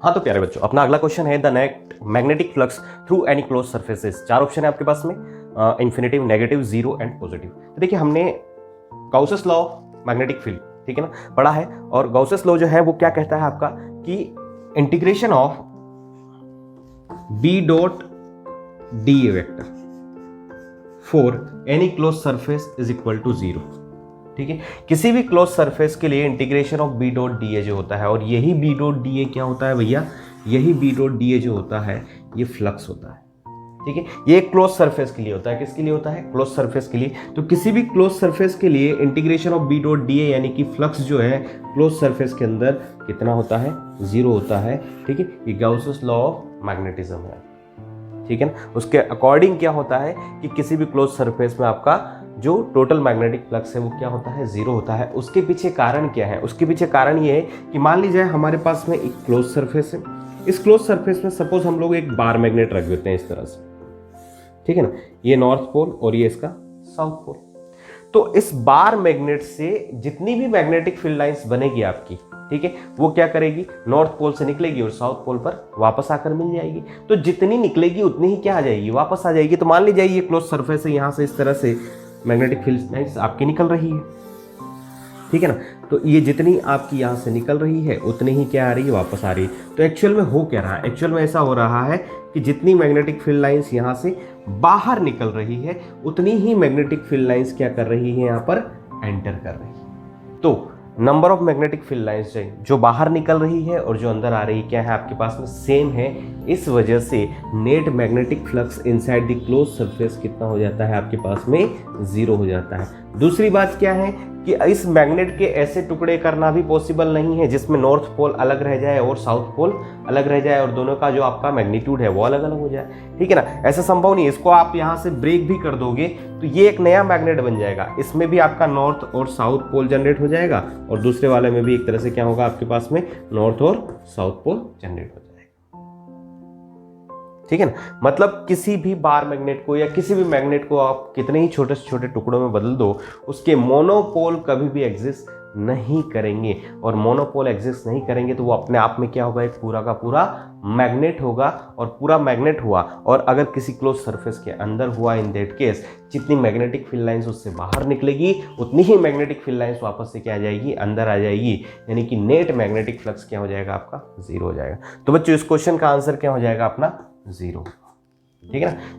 हाँ तो प्यारे बच्चों, अपना अगला क्वेश्चन है the net magnetic flux through any close surfaces. 4 option है आपके पास में, infinitive, negative, zero and positive. तो देखिए हमने गाउसेस लॉ ऑफ मैग्नेटिक फील्ड, ठीक है ना, पढ़ा है। और गाउसेस लॉ जो है वो क्या कहता है आपका कि integration of B dot d A vector for any close surface is equal to zero. ठीक है, किसी भी क्लोज सरफेस के लिए integration of B dot d A जो होता है, और यही बी डॉट डी ए क्या होता है भैया, यही बी डॉट डी ए जो होता है ये फ्लक्स होता है। ठीक है, ये क्लोज सरफेस के लिए होता है। किसके लिए होता है? क्लोज सरफेस के लिए। तो किसी भी क्लोज सरफेस के लिए integration of B dot d A यानी कि फ्लक्स जो है क्लोज सरफेस के अंदर कितना होता है? जीरो होता है। ठीक है, ये गाउसेस लॉ ऑफ मैग्नेटिज्म है। ठीक है ना, उसके अकॉर्डिंग क्या होता है कि किसी भी क्लोज सरफेस में आपका जो टोटल मैग्नेटिक फ्लक्स है वो क्या होता है? जीरो होता है। उसके पीछे कारण क्या है? उसके पीछे कारण ये है कि मान लीजिए हमारे पास में एक क्लोज सरफेस है। इस क्लोज सरफेस में सपोज हम लोग एक बार मैग्नेट रख देते हैं इस तरह से, ठीक है ना, ये नॉर्थ पोल और ये इसका साउथ पोल। तो इस बार मैग्नेट से जितनी भी मैग्नेटिक फील्ड लाइंस बनेगी आपकी, ठीक है, वो क्या करेगी? नॉर्थ पोल से निकलेगी और साउथ पोल पर वापस आकर मिल जाएगी। तो जितनी निकलेगी उतनी ही क्या आ जाएगी? वापस आ जाएगी। तो मान लीजिए ये क्लोज सरफेस है, यहां से इस तरह से मैग्नेटिक फील्ड लाइंस आपकी निकल रही है, ठीक है ना। तो ये जितनी आपकी यहाँ से निकल रही है उतनी ही क्या आ रही है? वापस आ रही है। तो एक्चुअल में हो क्या रहा है? एक्चुअल में ऐसा हो रहा है कि जितनी मैग्नेटिक फील्ड लाइंस यहाँ से बाहर निकल रही है उतनी ही मैग्नेटिक फील्ड लाइंस क्या कर रही है? यहाँ पर एंटर कर रही है। तो number of magnetic field lines जो बाहर निकल रही है और जो अंदर आ रही है क्या है आपके पास में? सेम है। इस वजह से net magnetic flux inside the close surface कितना हो जाता है आपके पास में? जीरो हो जाता है। दूसरी बात क्या है कि इस मैग्नेट के ऐसे टुकड़े करना भी पॉसिबल नहीं है जिसमें नॉर्थ पोल अलग रह जाए और साउथ पोल अलग रह जाए और दोनों का जो आपका मैग्नीट्यूड है वो अलग अलग हो जाए, ठीक है ना। ऐसा संभव नहीं है। इसको आप यहाँ से ब्रेक भी कर दोगे तो ये एक नया मैग्नेट बन जाएगा। इसमें भी आपका नॉर्थ और साउथ पोल जनरेट हो जाएगा और दूसरे वाले में भी एक तरह से क्या होगा आपके पास में? नॉर्थ और साउथ पोल जनरेट हो जाएगा, ठीक है ना। मतलब किसी भी बार मैग्नेट को या किसी भी मैग्नेट को आप कितने ही छोटे से छोटे टुकड़ों में बदल दो, उसके मोनोपोल कभी भी एग्जिस्ट नहीं करेंगे। और मोनोपोल एग्जिस्ट नहीं करेंगे तो वो अपने आप में क्या होगा? एक पूरा का पूरा मैग्नेट होगा। और पूरा मैग्नेट हुआ और अगर किसी क्लोज सरफेस के अंदर हुआ, इन दैट केस जितनी मैग्नेटिक फील्ड लाइंस उससे बाहर निकलेगी उतनी ही मैग्नेटिक फील्ड लाइंस वापस से क्या आ जाएगी? अंदर आ जाएगी। यानी कि नेट मैग्नेटिक फ्लक्स क्या हो जाएगा आपका? जीरो हो जाएगा। तो बच्चों इस क्वेश्चन का आंसर क्या हो जाएगा अपना? जीरो, ठीक है ना। तो